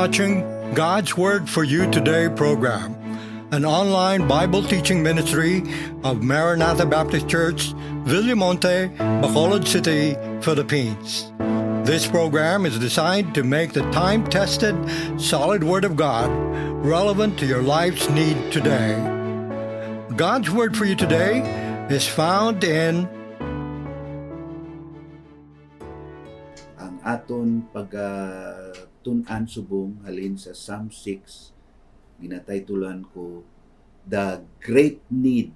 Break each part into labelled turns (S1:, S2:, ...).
S1: watching God's Word for You Today program, an online Bible teaching ministry of Maranatha Baptist Church, Villamonte, Bacolod City, Philippines. This program is designed to make the time-tested, solid Word of God relevant to your life's need today. God's Word for You today is found in
S2: ang aton pagtun-an subong halin sa Psalm 6, ginataytulan ko The Great Need,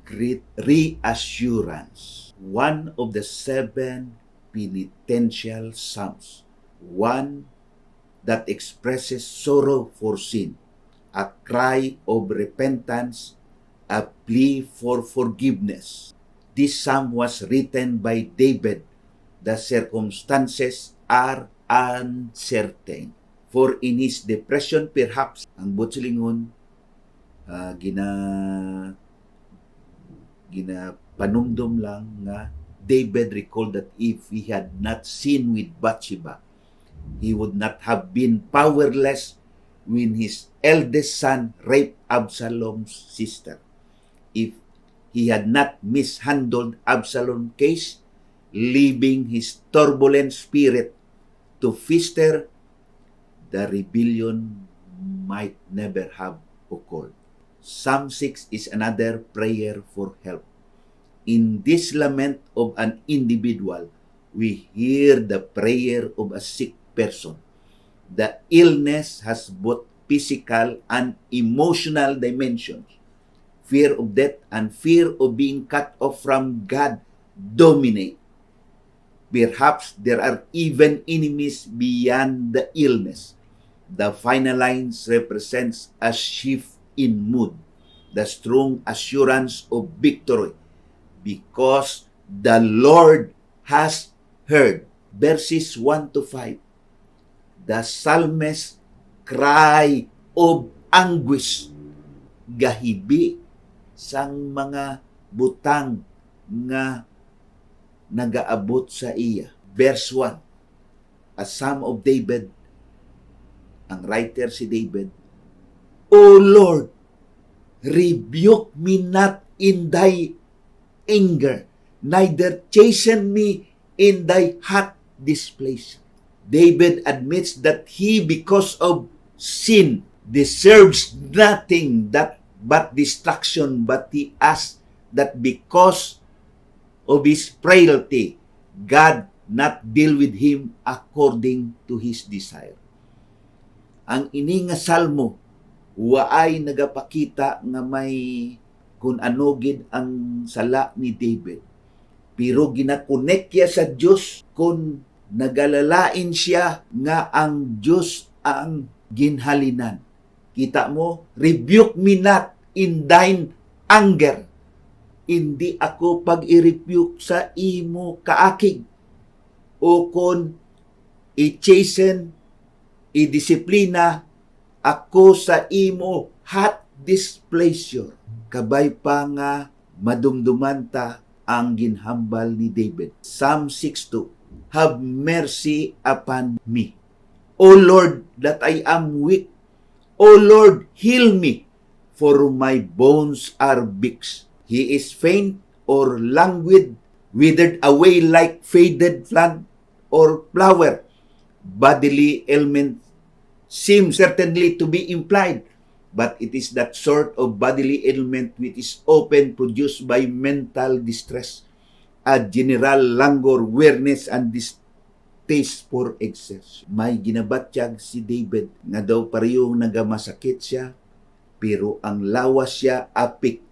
S2: Great Reassurance. One of the 7 penitential psalms, one that expresses sorrow for sin, a cry of repentance, a plea for forgiveness. This psalm was written by David. The circumstances are uncertain. For in his depression, perhaps, ang butsulingon, panumdum lang nga David recalled that if he had not sinned with Bathsheba, he would not have been powerless when his eldest son raped Absalom's sister. If he had not mishandled Absalom's case, leaving his turbulent spirit to fester, the rebellion might never have occurred. Psalm 6 is another prayer for help. In this lament of an individual, we hear the prayer of a sick person. The illness has both physical and emotional dimensions. Fear of death and fear of being cut off from God dominate. Perhaps there are even enemies beyond the illness. The final lines represents a shift in mood, the strong assurance of victory, because the Lord has heard. Verses 1 to 5. The psalmist cry of anguish, gahibi sang mga butang nga nagaabot sa iya. Verse 1, a psalm of David, ang writer si David, O Lord, rebuke me not in thy anger, neither chasten me in thy hot displeasure. David admits that he, because of sin, deserves nothing but destruction, but he asks that because of his frailty, God not deal with him according to his desire. Ang ini nga salmo, waay nagapakita nga may kung ano gid ang sala ni David. Pero ginakonek niya sa Diyos kung nagalalain siya nga ang Diyos ang ginhalinan. Kita mo, rebuke me not in thine anger. Hindi ako pag-i-rebuke sa imo kaakig. O kung i-chasten, i-disiplina ako sa imo hot displeasure. Kabay pa nga madumduman ta ang ginhambal ni David. Psalm 6:2. Have mercy upon me, O Lord, that I am weak. O Lord, heal me, for my bones are vexed. He is faint or languid, withered away like faded plant or flower. Bodily ailment seems certainly to be implied, but it is that sort of bodily ailment which is often produced by mental distress, a general languor, weariness, and distaste for exertion. May ginabatyag si David nga daw parehong nagamasakit siya, pero ang lawas siya apektado.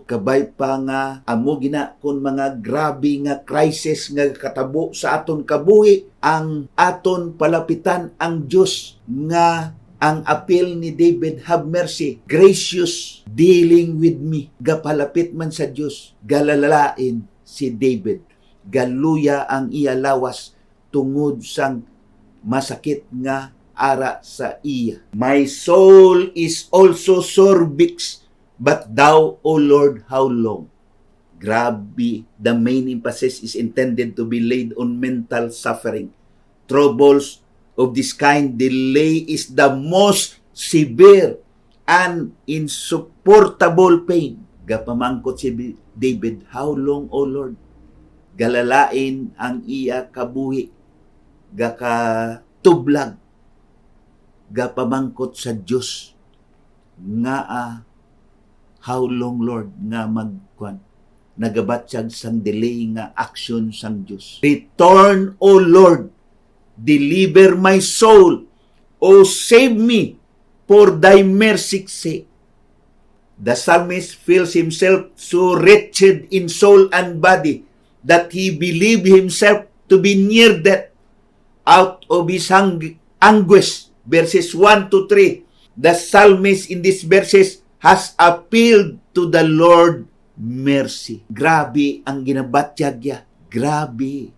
S2: Kabay pa nga amo gina kun mga grabe nga crisis nga katabo sa aton kabuhi, ang aton palapitan ang Diyos nga ang appeal ni David, have mercy, gracious dealing with me. Gapalapit man sa Diyos, galalain si David. Galuya ang iya lawas tungod sang masakit nga ara sa iya. My soul is also sore vexed, but thou, O Lord, how long? Grabe, the main emphasis is intended to be laid on mental suffering, troubles of this kind, delay is the most severe and insupportable pain. Gapamangkot si David, how long, O Lord? Galalain ang iya kabuhi, gakatublag, gapamangkot sa Diyos, nga how long, Lord, nga nagabatyag sang delay nga action sang Diyos. Return, O Lord, deliver my soul, O save me for thy mercy's sake. The psalmist feels himself so wretched in soul and body that he believed himself to be near death. Out of his anguish, verses 1 to 3, the psalmist in these verses has appealed to the Lord mercy. Grabe ang ginabatyag niya. Grabe.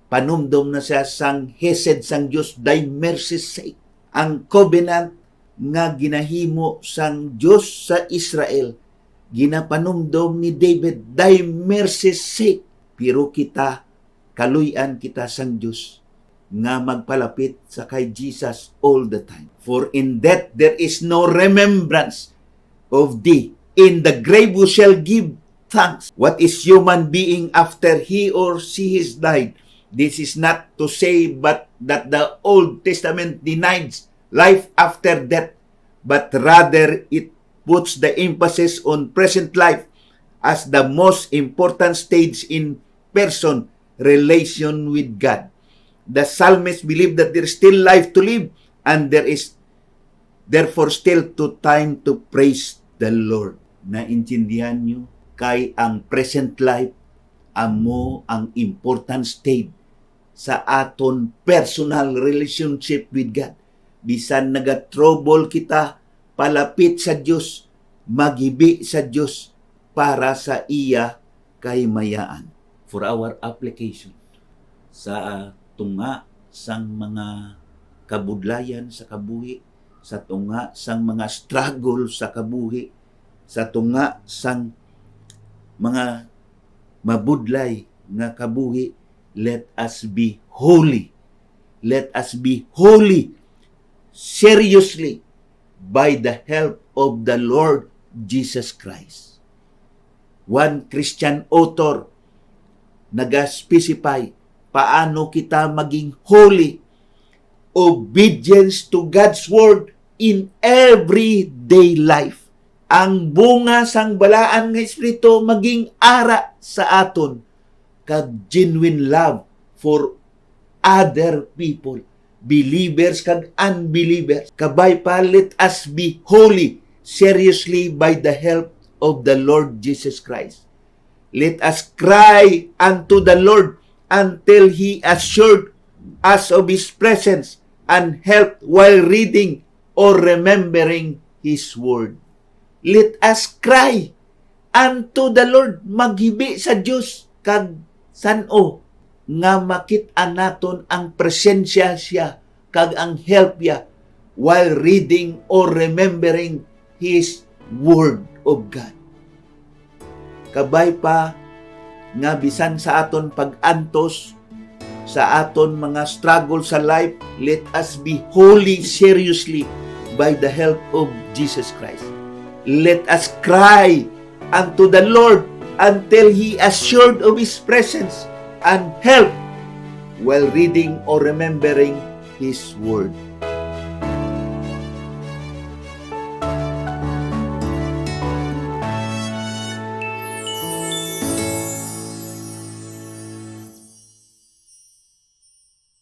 S2: Panumdom na siya sang hesed sang Diyos, thy mercy's sake. Ang covenant nga ginahimo sang Diyos sa Israel, ginapanumdom ni David, thy mercy's sake. Pero kita, kaluyan kita sang Diyos, nga magpalapit sa kay Jesus all the time. For in death there is no remembrance of thee. In the grave we shall give thanks. What is human being after he or she has died? This is not to say but that the Old Testament denies life after death, but rather it puts the emphasis on present life as the most important stage in person relation with God. The psalmist believed that there is still life to live and there is therefore still time to praise the Lord. Naintindihan nyo, kay ang present life amo ang important stage sa aton personal relationship with God. Bisan naga-trouble kita, palapit sa Diyos, magibi sa Diyos para sa iya kahimayaan. For our application sa tunga sang mga kabudlayan sa kabuhi, sa tunga sang mga struggle sa kabuhi, sa tunga sang mga mabudlay nga kabuhi, let us be holy. Let us be holy seriously by the help of the Lord Jesus Christ. One Christian author nag-specify paano kita maging holy. Obedience to God's word in everyday life. Ang bunga sang balaan nga Espiritu maging ara sa aton kag genuine love for other people, believers kag unbelievers. Kabay pa, let us be holy seriously by the help of the Lord Jesus Christ. Let us cry unto the Lord until He assured us of His presence and help while reading or remembering His word. Let us cry unto the Lord, maghibi sa Diyos kag san-o nga makit-an naton ang presensya siya kag ang help niya while reading or remembering His word of God. Kabay pa nga bisan sa aton pag-antos sa aton mga struggle sa life, let us be holy seriously by the help of Jesus Christ. Let us cry unto the Lord until He assured of His presence and help while reading or remembering His word.